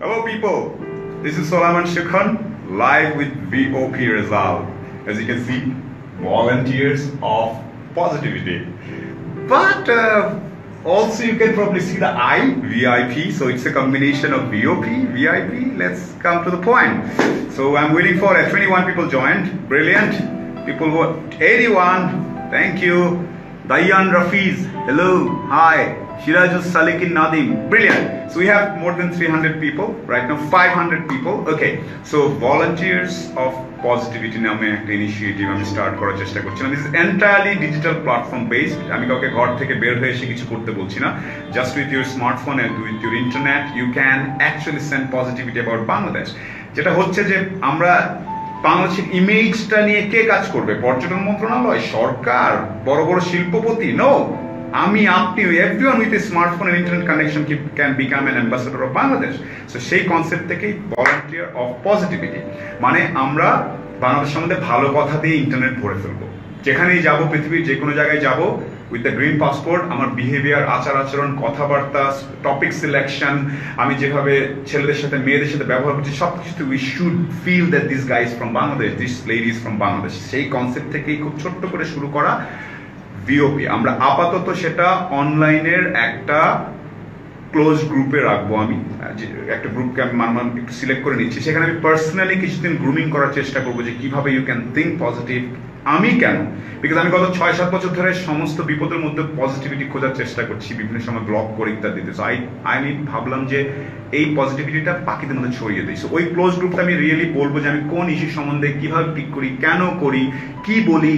Hello people, this is Sulaiman Shukhan live with VOP Result. As you can see, volunteers of positivity. But also you can probably see the I, VIP, so it's a combination of VOP, VIP. Let's come to the point. So I'm waiting for 21 people joined. Brilliant. People who are 81, thank you. Dayan Rafiz, hello, hi. Shirajul Salikin Nadim, brilliant. So we have more than 300 people, right now 500 people. Okay, so volunteers of positivity নামে একটা initiative আমি start করার চেষ্টা করছিলাম. This is entirely digital platform based. আমি কাউকে ঘর থেকে বের হয়ে এসে কিছু করতে বলছি না. Just with your smartphone and with your internet, you can actually send positivity about Bangladesh. যেটা হচ্ছে যে আমরা বাংলাদেশের ইমেজটা নিয়ে কে কাজ করবে? পর্যটন মন্ত্রণালয়, সরকার, বড় বড় শিল্পপতি? নো, আমি, আপনি, everyone with a smartphone and internet connection can become an ambassador of Bangladesh. So সেই কনসেপ্ট থেকেই volunteer of positivity, মানে আমরা বাংলাদেশ সম্বন্ধে ভালো কথা দিয়ে ইন্টারনেট ভরে ফেলবো. যেখানেই যাব, পৃথিবীর যে কোনো জায়গায় যাব, with the green passport, আমার বিহেভিয়ার, আচার আচরণ, কথাবার্তা, টপিক সিলেকশন, আমি যেভাবে ছেলেদের সাথে মেয়েদের সাথে ব্যবহার করছি, সব কিছু we should feel that this guy is from Bangladesh, this lady is from Bangladesh. সেই কনসেপ্ট থেকেই খুব ছোট্ট করে শুরু করা ভিওপি. আমরা আপাতত সেটা অনলাইনের একটা ক্লোজ গ্রুপে রাখবো. আমি একটা গ্রুপকে আমি একটু সিলেক্ট করে নিচ্ছি. সেখানে আমি পার্সোনালি কিছুদিন গ্রুমিং করার চেষ্টা করবো যে কিভাবে ইউ ক্যান থিঙ্ক পজিটিভ. আমি কেন? বিকজ আমি গত 6-7 বছর ধরে সমস্ত বিপদের মধ্যে পজিটিভিটি খোঁজার চেষ্টা করছি, বিভিন্ন সময় ব্লগ করে ইত্যাদিতে. সো আমি ভাবলাম যে এই পজিটিভিটিটা বাকিদের মধ্যে ছড়িয়ে দিই. সো ওই ক্লোজ গ্রুপটা আমি রিয়েলি বলবো যে আমি কোন ইস্যু সম্বন্ধে কিভাবে পিক করি, কেন করি, কি বলি,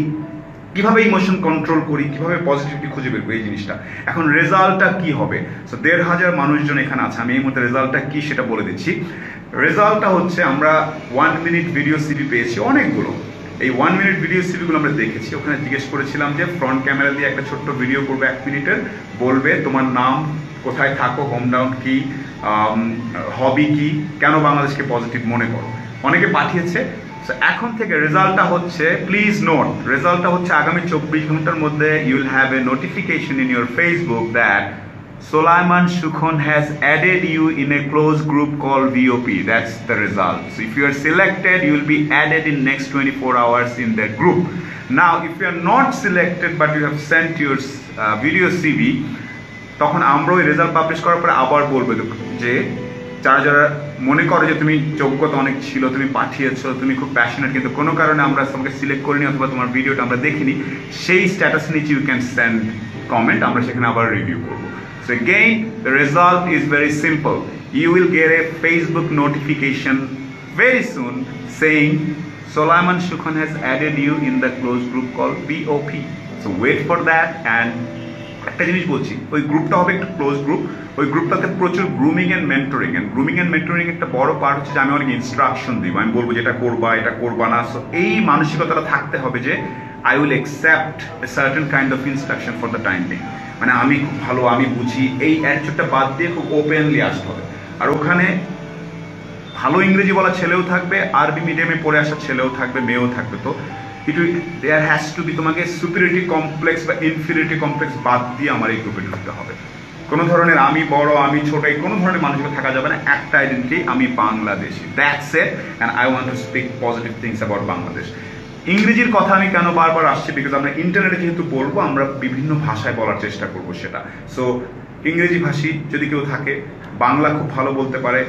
কিভাবে ইমোশন কন্ট্রোল করি, কিভাবে পজিটিভিটি খুঁজে বের করি এই জিনিসটা. এখন রেজাল্টটা কি হবে? সো 1,500 মানুষজন এখানে আছে. আমি এই মুহূর্তে রেজাল্টটা কি সেটা বলে দিচ্ছি. রেজাল্টটা হচ্ছে আমরা 1 মিনিট ভিডিও সিভি পেয়েছি অনেকগুলো. এই 1 মিনিট ভিডিও সিভিগুলো আমরা দেখেছি. ওখানে জিজ্ঞেস করেছিলাম যে ফ্রন্ট ক্যামেরা দিয়ে একটা ছোট্ট ভিডিও করবে 1 মিনিটের, বলবে তোমার নাম, কোথায় থাকো, হোম টাউন কি, হবি কি, কেন বাংলাদেশকে পজিটিভ মনে করো. অনেকে পাঠিয়েছে. এখন থেকে রেজাল্টটা হচ্ছে, প্লিজ নোট, রেজাল্টটা হচ্ছে আগামী 24 ঘন্টার মধ্যে you will have a notification in your Facebook that Sulaiman Shukhan has added you in a closed group called VOP. That's the result. So if you are selected, you will be added in next 24 hours in that group. Now if you are not selected but you have sent your video CV, তখন আমরা ওই result publish করার পরে আবার বলবো যে যারা যারা মনে করো যে তুমি যোগ্যতা অনেক ছিল, তুমি পাঠিয়েছো, তুমি খুব প্যাশনেট, কিন্তু কোনো কারণে আমরা তোমাকে সিলেক্ট করিনি অথবা তোমার ভিডিওটা আমরা দেখিনি, সেই স্ট্যাটাস নিচে ইউ ক্যান সেন্ড কমেন্ট, আমরা সেখানে আবার রিভিউ করবো. So again, the result is very simple. You will get a Facebook notification very soon saying Sulaiman Shukhan has added you in the closed group called VOP. So wait for that. And একটা জিনিস বলছি, ওই গ্রুপটা হবে একটা close group. ওই গ্রুপটাতে প্রচুর grooming and mentoring, একটা বড় পার্ট হচ্ছে যে আমি অনেক ইনস্ট্রাকশন দিব. আমি বলবো যে এটা করবা, এটা করবা না. সো এই মানসিকতাটা থাকতে হবে যে I will accept a certain kind of instruction for the time being. মানে আমি খুব ভালো, আমি বুঝি, এই অ্যাটিটিউডটা বাদ দিয়ে খুব ওপেনলি আসতে হবে. আর ওখানে ভালো ইংরেজি বলা ছেলেও থাকবে, আরবি মিডিয়ামে পড়ে আসা ছেলেও থাকবে, মেয়েও থাকবে. তো দেয়ার হ্যাজ টু বি, তোমাকে সুপিরিয়রিটি কমপ্লেক্স বা ইনফিরিয়রিটি কমপ্লেক্স বাদ দিয়ে আমার এই গ্রুপে ঢুকতে হবে. কোনো ধরনের আমি বড়, আমি ছোট, এই কোনো ধরনের মানুষকে থাকা যাবে না. একটা আইডেন্টিটি, আমি Bangladeshi, that's it. And I want to speak positive things about Bangladesh. ইংরেজির কথা আমি কেন বারবার আসছি? বিকজ আমরা ইন্টারনেটে যেহেতু বলবো, আমরা বিভিন্ন ভাষায় বলার চেষ্টা করবো সেটা. সো ইংরেজি ভাষী যদি কেউ থাকে, বাংলা খুব ভালো বলতে পারে,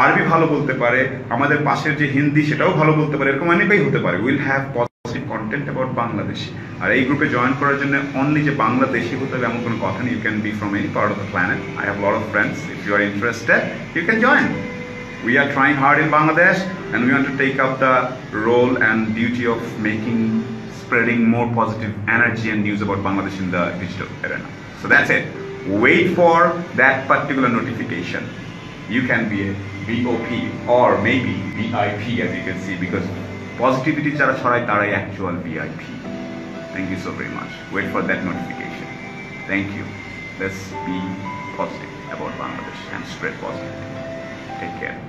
আরবি ভালো বলতে পারে, আমাদের পাশের যে হিন্দি সেটাও ভালো বলতে পারে, এরকম অনেকেই হতে পারে. Will have positive content about Bangladeshi. আর এই গ্রুপে জয়েন করার জন্য অনলি যে বাংলাদেশি হতে হবে এমন কোনো কথা নেই. You can be from any part of the planet. I have lot of friends. If you are interested, you can join. We are trying hard in Bangladesh and we want to take up the role and duty of spreading more positive energy and news about Bangladesh in the digital arena. So that's it. Wait for that particular notification. You can be a VOP or maybe VIP, as you can see, because positivity jara chorai tarai actual VIP. Thank you so very much. Wait for that notification. Thank you. Let's be positive about Bangladesh and spread positivity. Take care.